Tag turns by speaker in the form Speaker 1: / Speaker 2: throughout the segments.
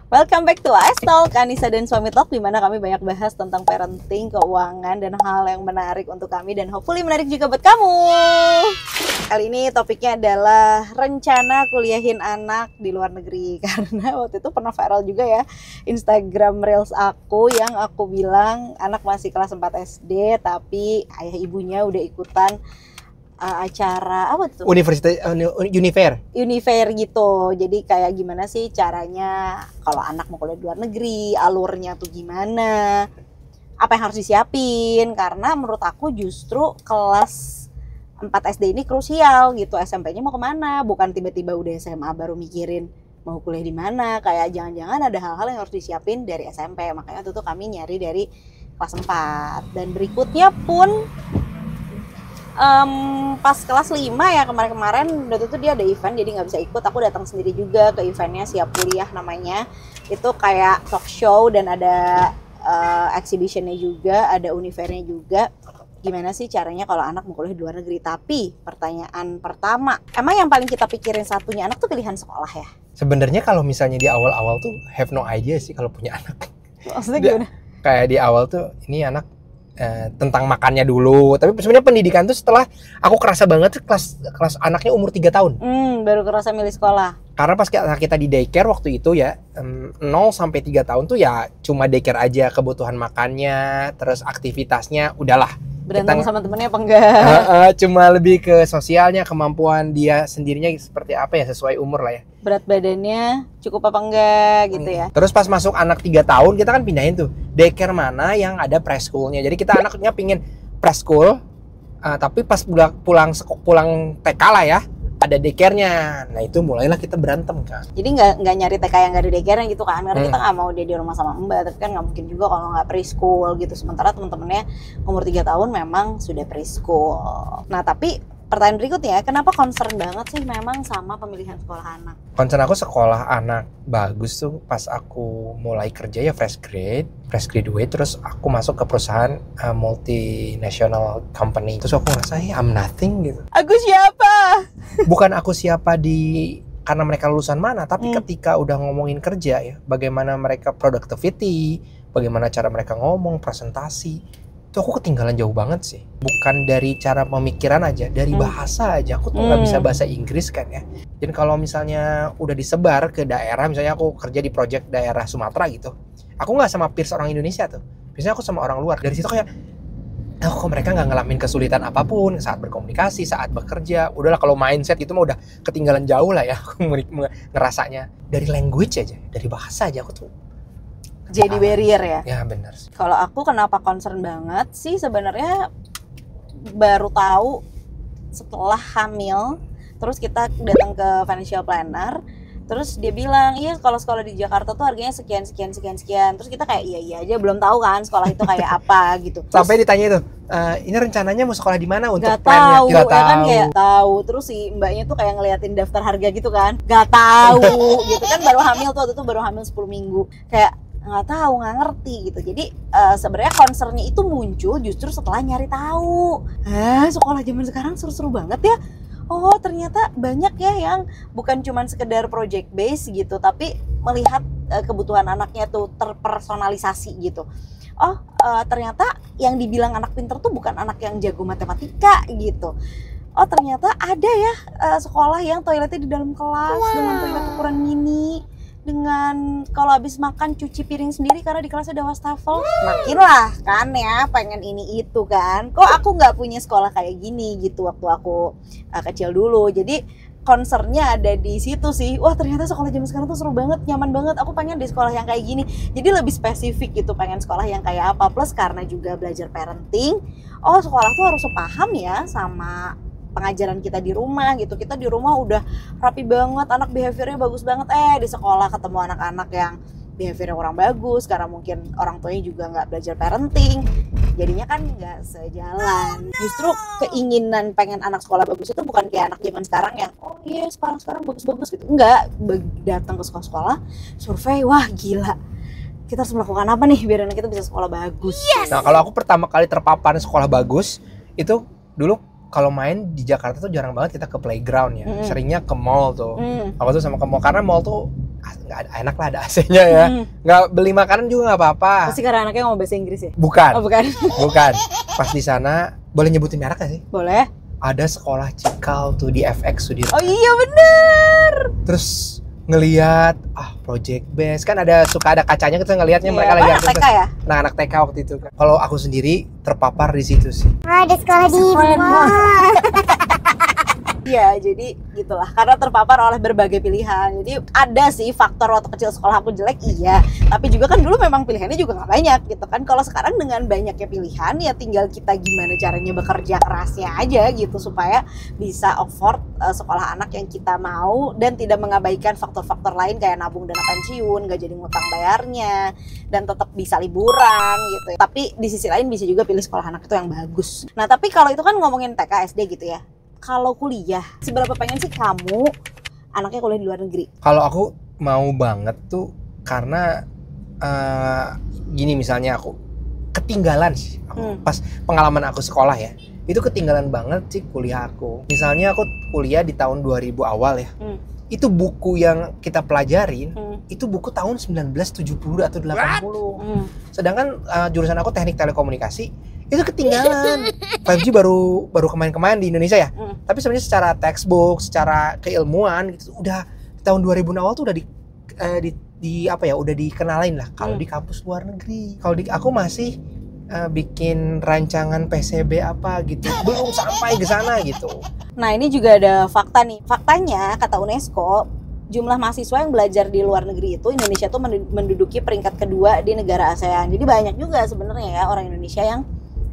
Speaker 1: Welcome back to AS Talk, Anissa dan Suami Talk, di mana kami banyak bahas tentang parenting, keuangan, dan hal yang menarik untuk kami dan hopefully menarik juga buat kamu. Kali ini topiknya adalah rencana kuliahin anak di luar negeri. Karena waktu itu pernah viral juga ya Instagram Reels aku yang aku bilang anak masih kelas 4 SD tapi ayah ibunya udah ikutan acara apa tuh? Unifair gitu. Jadi kayak gimana sih caranya kalau anak mau kuliah di luar negeri, alurnya tuh gimana? Apa yang harus disiapin? Karena menurut aku justru kelas 4 SD ini krusial gitu. SMP-nya mau kemana? Bukan tiba-tiba udah SMA baru mikirin mau kuliah di mana. Kayak jangan-jangan ada hal-hal yang harus disiapin dari SMP. Makanya waktu itu kami nyari dari kelas 4. Dan berikutnya pun pas kelas 5 ya kemarin waktu itu dia ada event jadi nggak bisa ikut, aku datang sendiri juga ke eventnya Siap Kuliah namanya. Itu kayak talk show dan ada exhibitionnya juga, ada unifairnya juga. Gimana sih caranya kalau anak mau kuliah di luar negeri? Tapi pertanyaan pertama, emang yang paling kita pikirin satunya anak tuh pilihan sekolah ya?
Speaker 2: Sebenarnya kalau misalnya di awal-awal tuh have no idea sih kalau punya anak.
Speaker 1: Maksudnya gimana?
Speaker 2: Kayak di awal tuh ini anak tentang makannya dulu. Tapi sebenarnya pendidikan tuh setelah aku kerasa banget kelas anaknya umur 3 tahun.
Speaker 1: Baru kerasa milih sekolah.
Speaker 2: Karena pas kita di daycare waktu itu ya 0 sampai 3 tahun tuh ya cuma daycare aja, kebutuhan makannya, terus aktivitasnya udahlah.
Speaker 1: Berantem sama temennya apa enggak?
Speaker 2: Cuma lebih ke sosialnya, kemampuan dia sendirinya seperti apa ya, sesuai umur lah ya.
Speaker 1: Berat badannya cukup apa enggak gitu ya.
Speaker 2: Terus pas masuk anak 3 tahun kita kan pindahin tuh daycare mana yang ada preschoolnya. Jadi kita anaknya pingin preschool, tapi pas pulang TK lah ya ada daycare-nya. Nah itu mulailah kita berantem kan.
Speaker 1: Jadi nggak nyari TK yang nggak ada daycare gitu kan. Karena kita nggak mau dia di rumah sama mbak. Tapi kan nggak mungkin juga kalau nggak preschool gitu. Sementara teman-temannya umur 3 tahun memang sudah preschool. Nah tapi pertanyaan berikutnya, kenapa concern banget sih memang sama pemilihan sekolah anak?
Speaker 2: Concern aku sekolah anak bagus tuh pas aku mulai kerja ya fresh graduate, terus aku masuk ke perusahaan multinational company. Terus aku ngerasa I'm nothing gitu.
Speaker 1: Aku siapa?
Speaker 2: Bukan aku siapa karena mereka lulusan mana, tapi ketika udah ngomongin kerja ya, bagaimana mereka productivity, bagaimana cara mereka ngomong, presentasi, itu aku ketinggalan jauh banget sih. Bukan dari cara pemikiran aja, dari bahasa aja. Aku tuh nggak bisa bahasa Inggris kan ya. Dan kalau misalnya udah disebar ke daerah, misalnya aku kerja di project daerah Sumatera gitu, aku nggak sama peers orang Indonesia tuh. Biasanya aku sama orang luar. Dari situ kayak, kok mereka nggak ngalamin kesulitan apapun saat berkomunikasi, saat bekerja. Udahlah kalau mindset gitu mah udah ketinggalan jauh lah ya. Aku ngerasanya dari language aja, dari bahasa aja aku tuh
Speaker 1: jadi barrier ya?
Speaker 2: Ya benar sih.
Speaker 1: Kalau aku kenapa concern banget sih sebenarnya baru tahu setelah hamil. Terus kita datang ke financial planner. Terus dia bilang, iya kalau sekolah di Jakarta tuh harganya sekian. Terus kita kayak iya aja, belum tahu kan sekolah itu kayak apa gitu. Terus,
Speaker 2: sampai ditanya itu, ini rencananya mau sekolah di mana untuk
Speaker 1: plannya?
Speaker 2: Gak tahu,
Speaker 1: ya kan kayak tahu. Terus si mbaknya tuh kayak ngeliatin daftar harga gitu kan, gak tahu gitu kan, baru hamil tuh, waktu itu baru hamil 10 minggu. Kayak nggak tahu, nggak ngerti gitu. Jadi sebenarnya concernnya itu muncul justru setelah nyari tahu. Sekolah zaman sekarang seru-seru banget ya. Oh ternyata banyak ya yang bukan cuman sekedar project base gitu, tapi melihat kebutuhan anaknya tuh terpersonalisasi gitu. Ternyata yang dibilang anak pinter tuh bukan anak yang jago matematika gitu. Ternyata ada ya sekolah yang toiletnya di dalam kelas dengan toilet ukuran mini, dengan kalau habis makan cuci piring sendiri karena di kelasnya ada wastafel. Makin lah kan ya pengen ini itu kan. Kok aku nggak punya sekolah kayak gini gitu waktu aku kecil dulu. Jadi concernnya ada di situ sih. Wah ternyata sekolah zaman sekarang tuh seru banget, nyaman banget. Aku pengen di sekolah yang kayak gini. Jadi lebih spesifik gitu, pengen sekolah yang kayak apa. Plus karena juga belajar parenting, sekolah tuh harus sepaham ya sama pengajaran kita di rumah gitu. Kita di rumah udah rapi banget, anak behaviornya bagus banget, di sekolah ketemu anak-anak yang behaviornya kurang bagus karena mungkin orang tuanya juga nggak belajar parenting, jadinya kan nggak sejalan. Justru keinginan pengen anak sekolah bagus itu bukan kayak anak zaman sekarang yang sekarang bagus-bagus gitu. Enggak, datang ke sekolah survei, wah gila, kita harus melakukan apa nih biar anak kita bisa sekolah bagus.
Speaker 2: Nah kalau aku pertama kali terpapar sekolah bagus itu dulu kalau main di Jakarta tuh jarang banget kita ke playground ya. Seringnya ke mall tuh. Aku tuh sama ke mall karena mall tuh nggak ada, enak lah ada AC-nya ya. Nggak beli makanan juga nggak apa-apa.
Speaker 1: Pasti karena anaknya ngomong bahasa Inggris ya?
Speaker 2: Bukan.
Speaker 1: Oh, bukan.
Speaker 2: Bukan. Pas di sana, boleh nyebutin merek nggak sih?
Speaker 1: Boleh.
Speaker 2: Ada sekolah Cikal tuh di FX Sudirman.
Speaker 1: Oh iya bener.
Speaker 2: Terus ngelihat project base kan suka ada kacanya, kita ngelihatnya mereka lagi
Speaker 1: anak TK ya?
Speaker 2: Anak TK waktu itu kan. Kalau aku sendiri terpapar di situ sih.
Speaker 3: Ada sekolah di mall.
Speaker 1: Iya, jadi gitulah. Karena terpapar oleh berbagai pilihan. Jadi ada sih faktor waktu kecil sekolah aku jelek, iya. Tapi juga kan dulu memang pilihannya juga nggak banyak gitu kan. Kalau sekarang dengan banyaknya pilihan, ya tinggal kita gimana caranya bekerja kerasnya aja gitu supaya bisa afford sekolah anak yang kita mau dan tidak mengabaikan faktor-faktor lain kayak nabung dana pensiun, nggak jadi ngutang bayarnya, dan tetap bisa liburan gitu. Tapi di sisi lain bisa juga pilih sekolah anak itu yang bagus. Nah tapi kalau itu kan ngomongin TK SD gitu ya. Kalau kuliah, seberapa pengen sih kamu anaknya kuliah di luar negeri?
Speaker 2: Kalau aku mau banget tuh karena gini, misalnya aku ketinggalan sih. Pas pengalaman aku sekolah ya, itu ketinggalan banget sih kuliah aku. Misalnya aku kuliah di tahun 2000 awal ya. Itu buku yang kita pelajarin, itu buku tahun 1970 atau 80. Sedangkan jurusan aku teknik telekomunikasi, itu ketinggalan. 5G baru kemarin di Indonesia ya. Tapi sebenarnya secara textbook, secara keilmuan gitu udah di tahun 2000 awal tuh udah udah dikenalin lah kalau di kampus luar negeri. Kalau di aku masih bikin rancangan PCB apa gitu, belum sampai ke sana gitu.
Speaker 1: Nah, ini juga ada fakta nih. Faktanya kata UNESCO, jumlah mahasiswa yang belajar di luar negeri itu Indonesia tuh menduduki peringkat kedua di negara ASEAN. Jadi banyak juga sebenarnya ya orang Indonesia yang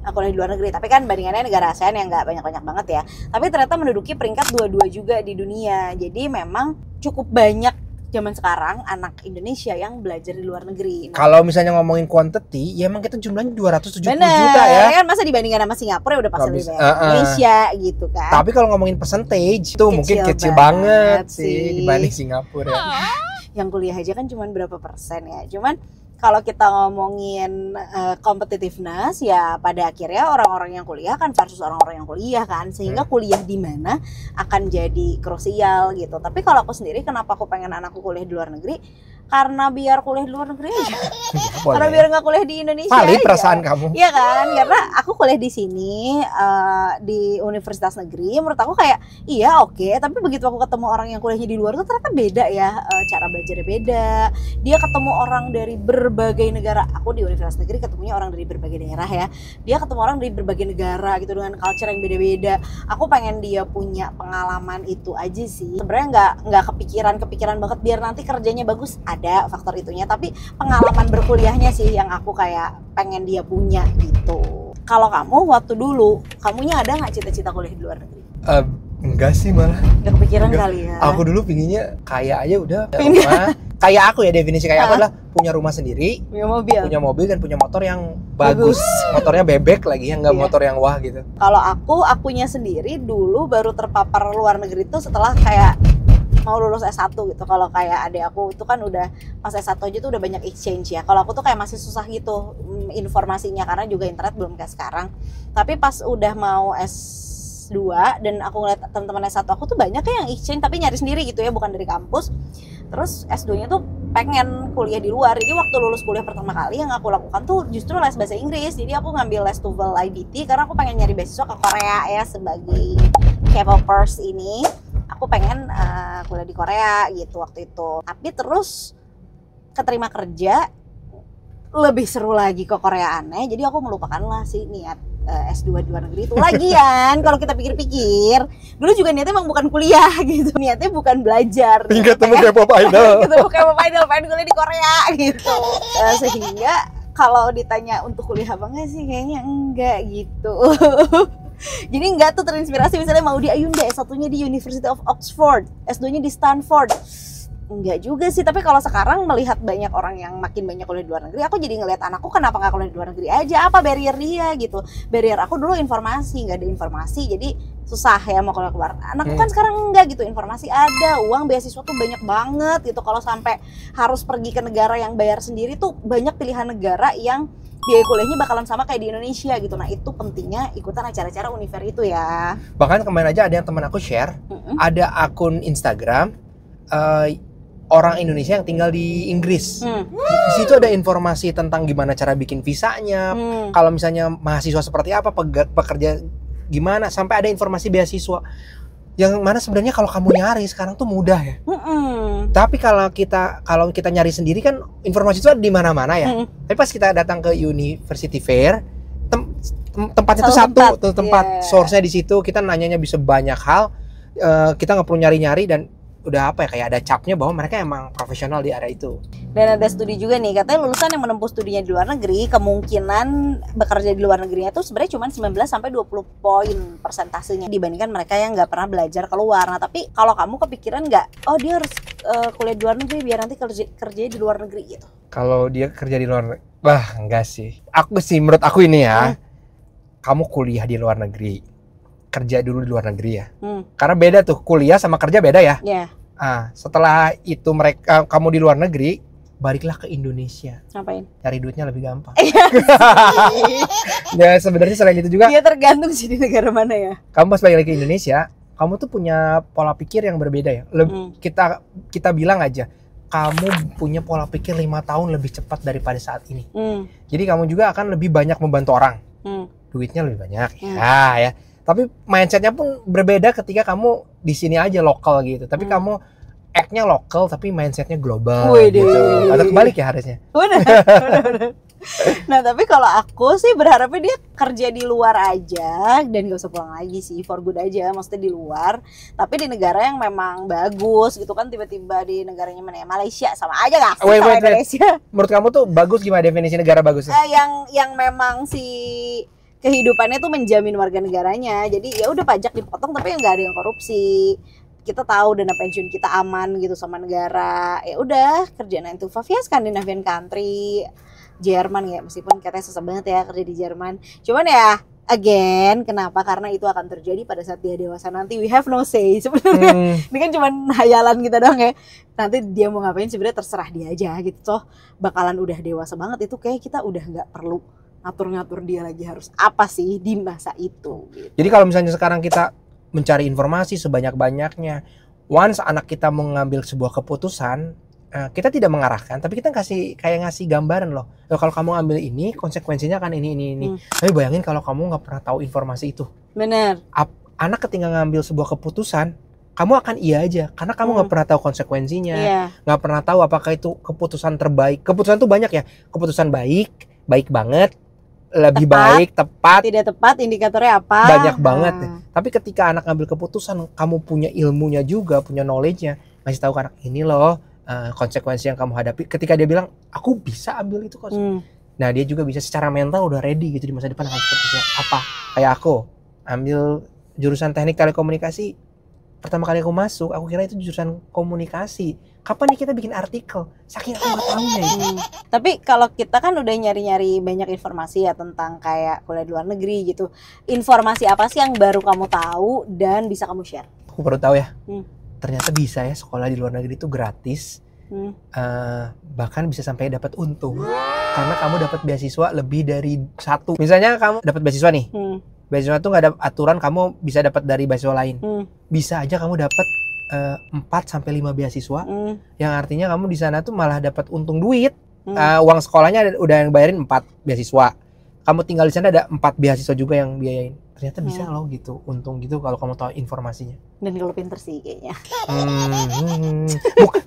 Speaker 1: kuliah di luar negeri, tapi kan bandingannya negara ASEAN yang nggak banyak-banyak banget ya, tapi ternyata menduduki peringkat 22 juga di dunia. Jadi memang cukup banyak zaman sekarang anak Indonesia yang belajar di luar negeri.
Speaker 2: Kalau misalnya ngomongin quantity, ya emang kita jumlahnya 270
Speaker 1: Bener,
Speaker 2: juta ya.
Speaker 1: kan masa dibandingkan sama Singapura ya udah pasti lebih banyak Indonesia gitu kan.
Speaker 2: Tapi kalau ngomongin percentage itu mungkin kecil banget sih dibanding Singapura ya.
Speaker 1: Yang kuliah aja kan cuma berapa persen ya. Cuman kalau kita ngomongin competitiveness ya pada akhirnya orang-orang yang kuliah kan versus orang-orang yang kuliah kan, sehingga kuliah di mana akan jadi krusial gitu. Tapi kalau aku sendiri kenapa aku pengen anakku kuliah di luar negeri? Karena biar kuliah di luar negeri aja. Karena biar nggak kuliah di Indonesia
Speaker 2: Valid
Speaker 1: aja.
Speaker 2: Perasaan kamu.
Speaker 1: Iya kan? Karena aku kuliah di sini di universitas negeri, menurut aku kayak iya oke, tapi begitu aku ketemu orang yang kuliahnya di luar tuh ternyata beda ya, cara belajarnya beda. Dia ketemu orang dari berbagai negara. Aku di universitas negeri ketemunya orang dari berbagai daerah ya. Dia ketemu orang dari berbagai negara gitu dengan culture yang beda-beda. Aku pengen dia punya pengalaman itu aja sih. Sebenarnya nggak kepikiran banget biar nanti kerjanya bagus. Ada faktor itunya, tapi pengalaman berkuliahnya sih yang aku kayak pengen dia punya gitu. Kalau kamu waktu dulu, kamunya ada nggak cita-cita kuliah di luar negeri?
Speaker 2: Enggak sih, malah
Speaker 1: Nggak kepikiran kali ya.
Speaker 2: Aku dulu pinginnya kaya aja udah. Rumah kayak aku ya, definisi kayak aku adalah punya rumah sendiri, punya mobil dan punya motor yang bagus. Motornya bebek lagi ya, nggak motor yang wah gitu.
Speaker 1: Kalau akunya sendiri dulu baru terpapar luar negeri itu setelah kayak mau lulus S1 gitu. Kalau kayak adik aku itu kan udah pas S1 aja tuh udah banyak exchange ya. Kalau aku tuh kayak masih susah gitu informasinya karena juga internet belum kayak sekarang. Tapi pas udah mau S2 dan aku ngeliat teman-teman S1 aku tuh banyak yang exchange tapi nyari sendiri gitu ya, bukan dari kampus. Terus S2-nya tuh pengen kuliah di luar. Jadi waktu lulus kuliah pertama kali yang aku lakukan tuh justru les bahasa Inggris. Jadi aku ngambil les TOEFL IBT karena aku pengen nyari beasiswa ke Korea ya sebagai K-popers ini. Aku pengen kuliah di Korea gitu waktu itu. Tapi terus keterima kerja lebih seru lagi ke Koreaannya. Jadi aku melupakan lah sih niat S2 di luar negeri itu. Lagian kalau kita pikir-pikir, dulu juga niatnya emang bukan kuliah gitu. Niatnya bukan belajar.
Speaker 2: Ketemu K-pop idol.
Speaker 1: Ketemu K-pop idol, pengen kuliah di Korea gitu. Sehingga kalau ditanya untuk kuliah apa enggak sih, kayaknya enggak gitu. Jadi enggak tuh terinspirasi misalnya mau di Ayunda, S1-nya di University of Oxford, S2-nya di Stanford. Enggak juga sih, tapi kalau sekarang melihat banyak orang yang makin banyak kuliah di luar negeri, aku jadi ngelihat anakku kenapa nggak kuliah di luar negeri aja, apa barrier dia gitu. Barrier aku dulu informasi, nggak ada informasi, jadi susah ya mau kuliah keluar. Anakku kan sekarang enggak gitu, informasi ada, uang beasiswa tuh banyak banget gitu. Kalau sampai harus pergi ke negara yang bayar sendiri tuh banyak pilihan negara yang biaya kuliahnya bakalan sama kayak di Indonesia gitu. Nah itu pentingnya ikutan acara-acara Univer itu ya.
Speaker 2: Bahkan kemarin aja ada yang teman aku share, ada akun Instagram orang Indonesia yang tinggal di Inggris. Di situ ada informasi tentang gimana cara bikin visanya, kalau misalnya mahasiswa seperti apa, pekerja gimana, sampai ada informasi beasiswa. Yang mana sebenarnya kalau kamu nyari sekarang tuh mudah ya. Tapi kalau kita nyari sendiri kan informasi itu ada di mana-mana ya. Tapi pas kita datang ke University Fair, tempatnya itu satu, tempat source-nya di situ, kita nanyanya bisa banyak hal. Kita nggak perlu nyari-nyari dan udah apa ya, kayak ada capnya bahwa mereka emang profesional di area itu.
Speaker 1: Dan ada studi juga nih, katanya lulusan yang menempuh studinya di luar negeri, kemungkinan bekerja di luar negerinya tuh sebenarnya cuma 19-20 poin persentasenya dibandingkan mereka yang nggak pernah belajar keluar. Nah tapi kalau kamu kepikiran nggak, oh dia harus kuliah di luar negeri biar nanti kerjanya di luar negeri gitu? Kalau
Speaker 2: dia kerja di luar negeri, wah enggak sih. Menurut aku ini ya, kamu kuliah di luar negeri, kerja dulu di luar negeri ya. Karena beda tuh, kuliah sama kerja beda ya. Setelah itu kamu di luar negeri, baliklah ke Indonesia.
Speaker 1: Ngapain?
Speaker 2: Cari duitnya lebih gampang. Ya sebenarnya selain itu juga.
Speaker 1: Dia tergantung sih di negara mana ya.
Speaker 2: Kamu pas balik lagi ke Indonesia, kamu tuh punya pola pikir yang berbeda ya. Kita bilang aja, kamu punya pola pikir 5 tahun lebih cepat daripada saat ini. Jadi kamu juga akan lebih banyak membantu orang. Duitnya lebih banyak ya. Tapi mindsetnya pun berbeda ketika kamu di sini aja lokal gitu. Tapi kamu act-nya lokal tapi mindsetnya global gitu. Atau kebalik ya harusnya.
Speaker 1: Benar. Nah tapi kalau aku sih berharapnya dia kerja di luar aja dan gak usah pulang lagi sih, for good aja, maksudnya di luar. Tapi di negara yang memang bagus gitu kan, tiba-tiba di negaranya mana ya, Malaysia sama aja gak sih sama Indonesia.
Speaker 2: Menurut kamu tuh bagus gimana definisi negara bagus?
Speaker 1: Yang memang si kehidupannya tuh menjamin warga negaranya, jadi ya udah pajak dipotong tapi nggak ada yang korupsi, kita tahu dana pensiun kita aman gitu sama negara, ya udah kerja 9 to 5 ya, Scandinavian country, Jerman ya, meskipun katanya susah banget ya kerja di Jerman, cuman ya again kenapa, karena itu akan terjadi pada saat dia dewasa nanti, we have no say sebenarnya. Ini kan cuman hayalan kita doang ya, nanti dia mau ngapain sebenarnya terserah dia aja gitu, toh bakalan udah dewasa banget, itu kayak kita udah nggak perlu ngatur-ngatur dia lagi harus apa sih di masa itu gitu. Jadi
Speaker 2: kalau misalnya sekarang kita mencari informasi sebanyak-banyaknya, once anak kita mau ngambil sebuah keputusan, kita tidak mengarahkan, tapi kita ngasih gambaran loh. Kalau kamu ambil ini, konsekuensinya kan ini. Tapi bayangin kalau kamu nggak pernah tahu informasi itu.
Speaker 1: Benar.
Speaker 2: Anak ketika ngambil sebuah keputusan, kamu akan iya aja, karena kamu nggak pernah tahu konsekuensinya, nggak pernah tahu apakah itu keputusan terbaik. Keputusan tuh banyak ya, keputusan baik banget, lebih baik, tepat,
Speaker 1: tidak tepat, indikatornya apa,
Speaker 2: banyak banget. Tapi ketika anak ngambil keputusan, kamu punya ilmunya juga, punya knowledge-nya, ngasih tahu ke anak ini loh konsekuensi yang kamu hadapi. Ketika dia bilang aku bisa ambil itu konsekuensi, nah dia juga bisa secara mental udah ready gitu di masa depan akan seperti apa. Kayak aku ambil jurusan teknik telekomunikasi, pertama kali aku masuk, aku kira itu jurusan komunikasi. Kapan nih kita bikin artikel? Saking aku nggak tahunya itu.
Speaker 1: Tapi kalau kita kan udah nyari-nyari banyak informasi ya tentang kayak kuliah di luar negeri gitu. Informasi apa sih yang baru kamu tahu dan bisa kamu share?
Speaker 2: Aku baru tahu ya. Ternyata bisa ya sekolah di luar negeri itu gratis. Bahkan bisa sampai dapat untung. Karena kamu dapat beasiswa lebih dari satu. Misalnya kamu dapat beasiswa nih. Beasiswa tuh nggak ada aturan kamu bisa dapat dari beasiswa lain. Bisa aja kamu dapat 4-5 beasiswa, yang artinya kamu di sana tuh malah dapat untung duit. Uang sekolahnya udah yang bayarin 4 beasiswa. Kamu tinggal di sana ada 4 beasiswa juga yang biayain. Ternyata bisa loh gitu, untung gitu kalau kamu tahu informasinya.
Speaker 1: Dan kalau pinter sih kayaknya.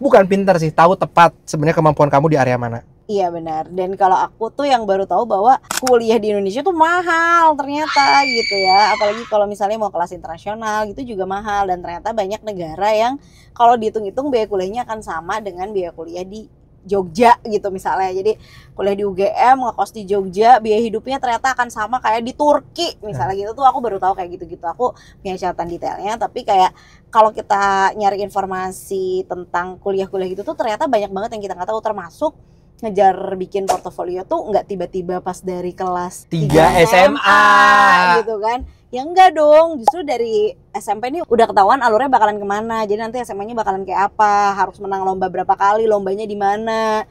Speaker 2: Bukan pinter sih, tahu tepat sebenarnya kemampuan kamu di area mana.
Speaker 1: Iya benar. Dan kalau aku tuh yang baru tahu bahwa kuliah di Indonesia tuh mahal ternyata gitu ya. Apalagi kalau misalnya mau kelas internasional gitu juga mahal. Dan ternyata banyak negara yang kalau dihitung-hitung biaya kuliahnya akan sama dengan biaya kuliah di Jogja gitu misalnya. Jadi kuliah di UGM ngekos di Jogja, biaya hidupnya ternyata akan sama kayak di Turki misalnya gitu. Tuh aku baru tahu kayak gitu-gitu. Aku punya catatan detailnya, tapi kayak kalau kita nyari informasi tentang kuliah-kuliah gitu tuh ternyata banyak banget yang kita nggak tahu, termasuk ngejar bikin portofolio tuh nggak tiba-tiba pas dari kelas
Speaker 2: 3 SMA
Speaker 1: gitu kan. Ya enggak dong, justru dari SMP ini udah ketahuan alurnya bakalan kemana. Jadi nanti SMA-nya bakalan kayak apa, harus menang lomba berapa kali, lombanya di mana.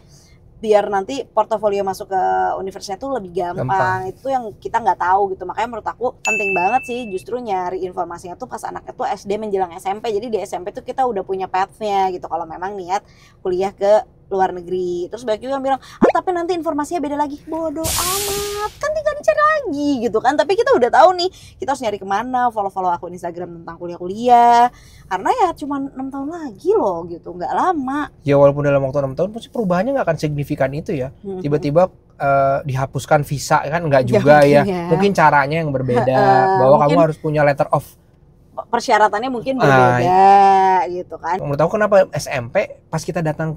Speaker 1: biar nanti portofolio masuk ke universitas tuh lebih gampang. Itu yang kita nggak tahu gitu. Makanya menurut aku penting banget sih justru nyari informasinya tuh pas anaknya tuh SD menjelang SMP. Jadi di SMP tuh kita udah punya path-nya gitu kalau memang niat kuliah ke luar negeri. Terus banyak juga yang bilang, tapi nanti informasinya beda lagi. Bodoh amat, kan tinggal dicari lagi gitu kan. Tapi kita udah tahu nih, kita harus nyari kemana, follow akun Instagram tentang kuliah-kuliah. Karena ya cuma 6 tahun lagi loh gitu, nggak lama.
Speaker 2: Ya walaupun dalam waktu 6 tahun pasti perubahannya nggak akan signifikan itu ya. Tiba-tiba dihapuskan visa kan nggak juga ya. Mungkin caranya yang berbeda, bahwa kamu harus punya letter of
Speaker 1: persyaratannya mungkin berbeda gitu kan.
Speaker 2: Menurut aku kenapa SMP pas kita datang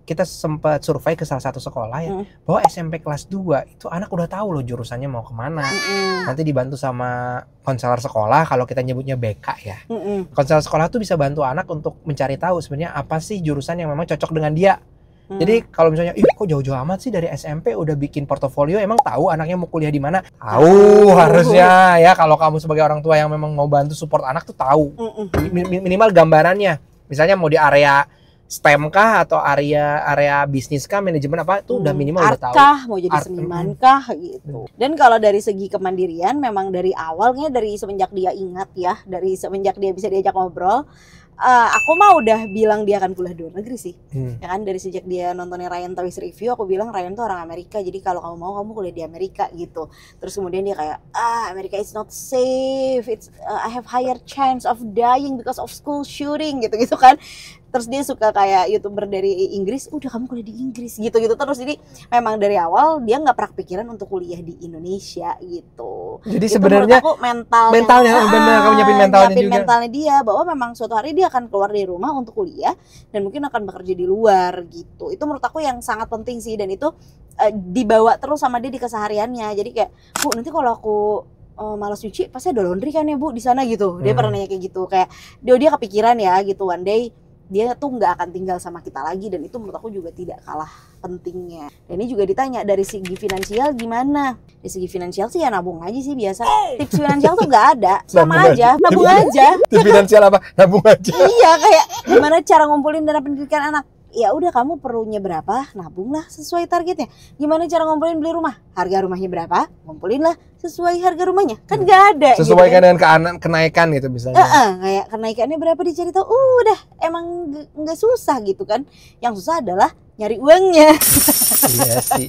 Speaker 2: kita sempat survei ke salah satu sekolah ya, bahwa SMP kelas 2 itu anak udah tahu loh jurusannya mau kemana. Nanti dibantu sama konselor sekolah, kalau kita nyebutnya BK ya. Konselor sekolah tuh bisa bantu anak untuk mencari tahu sebenarnya apa sih jurusan yang memang cocok dengan dia. Jadi kalau misalnya, kok jauh-jauh amat sih dari SMP udah bikin portofolio, emang tahu anaknya mau kuliah di mana? Tahu harusnya ya, kalau kamu sebagai orang tua yang memang mau bantu support anak tuh tahu. Minimal gambarannya. Misalnya mau di area STEM kah atau area bisnis kah, manajemen apa, itu udah minimal udah tahu.
Speaker 1: Mau jadi seniman kah gitu. Dan kalau dari segi kemandirian memang dari awalnya, dari semenjak dia ingat ya, dari semenjak dia bisa diajak ngobrol, aku mah udah bilang dia akan kuliah di luar negeri sih. Ya kan, dari sejak dia nontonnya Ryan Toys Review, aku bilang Ryan tuh orang Amerika, jadi kalau kamu mau kamu kuliah di Amerika gitu. Terus kemudian dia kayak, Amerika is not safe, I have higher chance of dying because of school shooting gitu kan. Terus dia suka kayak YouTuber dari Inggris, udah kamu kuliah di Inggris gitu terus. Jadi memang dari awal dia nggak pernah pikiran untuk kuliah di Indonesia gitu.
Speaker 2: Jadi sebenarnya mentalnya benar, kamu nyiapin mentalnya juga.
Speaker 1: Mentalnya dia bahwa memang suatu hari dia akan keluar dari rumah untuk kuliah dan mungkin akan bekerja di luar gitu. Itu menurut aku yang sangat penting sih, dan itu dibawa terus sama dia di kesehariannya. Jadi kayak, Bu, nanti kalau aku malas cuci pasti ada laundry kan ya Bu di sana gitu. Dia pernah nanya kayak gitu, kayak dia kepikiran ya gitu, one day dia tuh nggak akan tinggal sama kita lagi, dan itu menurut aku juga tidak kalah pentingnya. Dan ini juga ditanya dari segi finansial gimana. Dari segi finansial sih ya nabung aja sih biasa. Tips finansial tuh nggak ada, sama aja nabung aja.
Speaker 2: Tips finansial apa? Nabung aja.
Speaker 1: Iya, kayak gimana cara ngumpulin dana pendidikan anak. Ya udah, kamu perlunya berapa, nabunglah sesuai targetnya. Gimana cara ngumpulin beli rumah? Harga rumahnya berapa? Ngumpulinlah sesuai harga rumahnya. Kan nggak ada.
Speaker 2: Sesuaikan gitu, dengan kenaikan gitu misalnya.
Speaker 1: Kayak kenaikannya berapa dicari tahu. Udah, emang nggak susah gitu kan. Yang susah adalah nyari uangnya.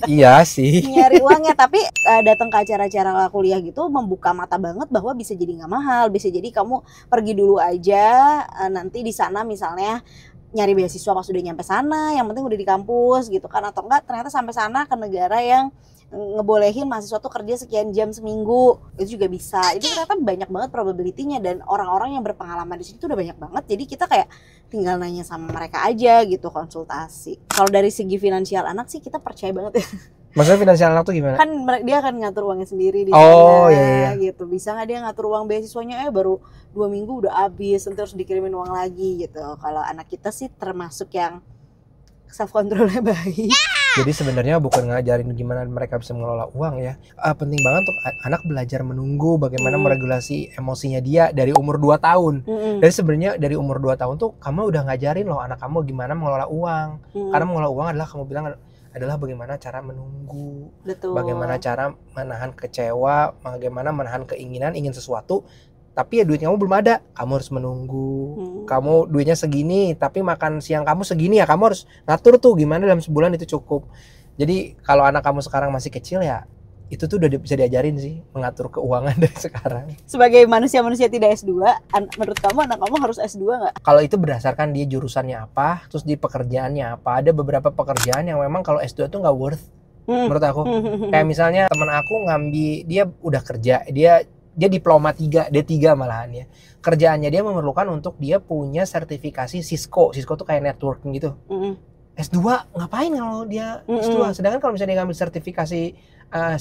Speaker 2: Iya sih.
Speaker 1: Nyari uangnya, tapi datang ke acara-acara kuliah gitu membuka mata banget bahwa bisa jadi nggak mahal. Bisa jadi kamu pergi dulu aja, nanti di sana misalnya nyari beasiswa pas udah nyampe sana, yang penting udah di kampus gitu kan, atau enggak ternyata sampai sana ke negara yang ngebolehin mahasiswa tuh kerja sekian jam seminggu, itu juga bisa. Itu ternyata banyak banget probability-nya, dan orang-orang yang berpengalaman di situ udah banyak banget. Jadi kita kayak tinggal nanya sama mereka aja gitu, konsultasi. Kalau dari segi finansial anak sih kita percaya banget ya.
Speaker 2: Maksudnya finansial anak tuh gimana?
Speaker 1: Kan dia akan ngatur uangnya sendiri di sana,
Speaker 2: iya.
Speaker 1: gitu. Bisa nggak dia ngatur uang beasiswanya baru 2 minggu udah habis, nanti harus dikirimin uang lagi gitu. Kalau anak kita sih termasuk yang self controlnya baik.
Speaker 2: Jadi sebenarnya bukan ngajarin gimana mereka bisa mengelola uang ya. Penting banget untuk anak belajar menunggu bagaimana meregulasi emosinya dia dari umur 2 tahun. Jadi sebenarnya dari umur 2 tahun tuh kamu udah ngajarin loh anak kamu gimana mengelola uang. Karena mengelola uang adalah, kamu bilang, adalah bagaimana cara menunggu.
Speaker 1: Betul.
Speaker 2: Bagaimana cara menahan kecewa, bagaimana menahan keinginan ingin sesuatu, tapi ya duit kamu belum ada, kamu harus menunggu. Kamu duitnya segini, tapi makan siang kamu segini, ya kamu harus ngatur tuh gimana dalam sebulan itu cukup. Jadi kalau anak kamu sekarang masih kecil ya, itu tuh udah bisa diajarin sih, mengatur keuangan dari sekarang.
Speaker 1: Sebagai manusia-manusia tidak S2, menurut kamu anak kamu harus S2 nggak?
Speaker 2: Kalau itu berdasarkan dia jurusannya apa, terus di pekerjaannya apa. Ada beberapa pekerjaan yang memang kalau S2 tuh nggak worth, menurut aku. Kayak misalnya teman aku dia udah kerja, dia diploma 3, D3 malahan ya. Kerjaannya dia memerlukan untuk dia punya sertifikasi Cisco. Cisco tuh kayak networking gitu. S2 ngapain kalau dia S2? Sedangkan kalau misalnya dia ngambil sertifikasi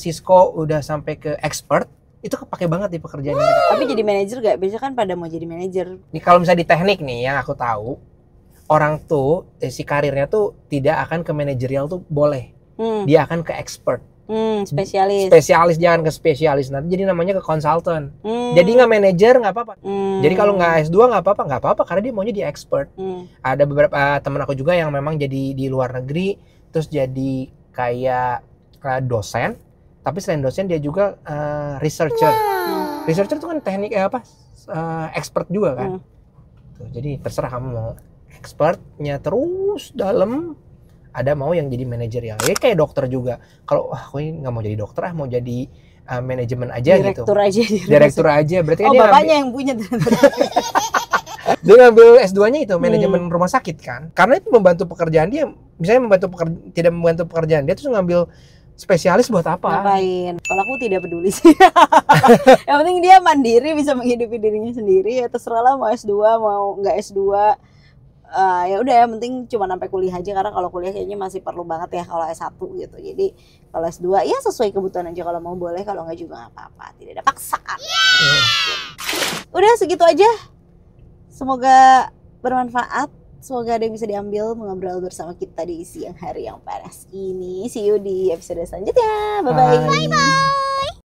Speaker 2: Cisco udah sampai ke expert, itu kepake banget di pekerjaan mereka.
Speaker 1: Tapi jadi manajer gak? Biasanya kan pada mau jadi manajer.
Speaker 2: Nih kalau misalnya di teknik nih yang aku tahu, orang tuh si karirnya tuh tidak akan ke manajerial tuh boleh. Dia akan ke expert. Spesialis, jangan ke spesialis, nanti jadi namanya ke konsultan. Jadi nggak manajer nggak apa-apa. Jadi kalau nggak S2 nggak apa-apa karena dia maunya di expert. Ada beberapa teman aku juga yang memang jadi di luar negeri, terus jadi kayak dosen, tapi selain dosen dia juga researcher. Researcher itu kan teknik expert juga kan. Tuh, jadi terserah kamu mau expertnya terus dalam, ada mau yang jadi manajerial. Ya kayak dokter juga. Kalau aku nggak mau jadi dokter, mau jadi manajemen aja
Speaker 1: direktur
Speaker 2: gitu.
Speaker 1: aja.
Speaker 2: Direktur aja. Berarti kan
Speaker 1: Oh,
Speaker 2: dia
Speaker 1: bapaknya yang punya.
Speaker 2: dia ngambil S2-nya itu manajemen rumah sakit kan. Karena itu membantu pekerjaan dia. Misalnya tidak membantu pekerjaan dia, terus ngambil spesialis buat apa?
Speaker 1: Ngapain? Kalau aku tidak peduli sih. Yang penting dia mandiri, bisa menghidupi dirinya sendiri. Ya terserah lah mau S2 mau nggak S2. Ya udah, yang penting cuma sampai kuliah aja, karena kalau kuliah kayaknya masih perlu banget ya kalau S1 gitu. Jadi kalau S2 ya sesuai kebutuhan aja, kalau mau boleh, kalau nggak juga nggak apa-apa, tidak ada paksaan. Udah segitu aja. Semoga bermanfaat. Semoga ada yang bisa diambil mengobrol bersama kita di siang hari yang panas ini. See you di episode selanjutnya. Bye-bye.
Speaker 2: Bye.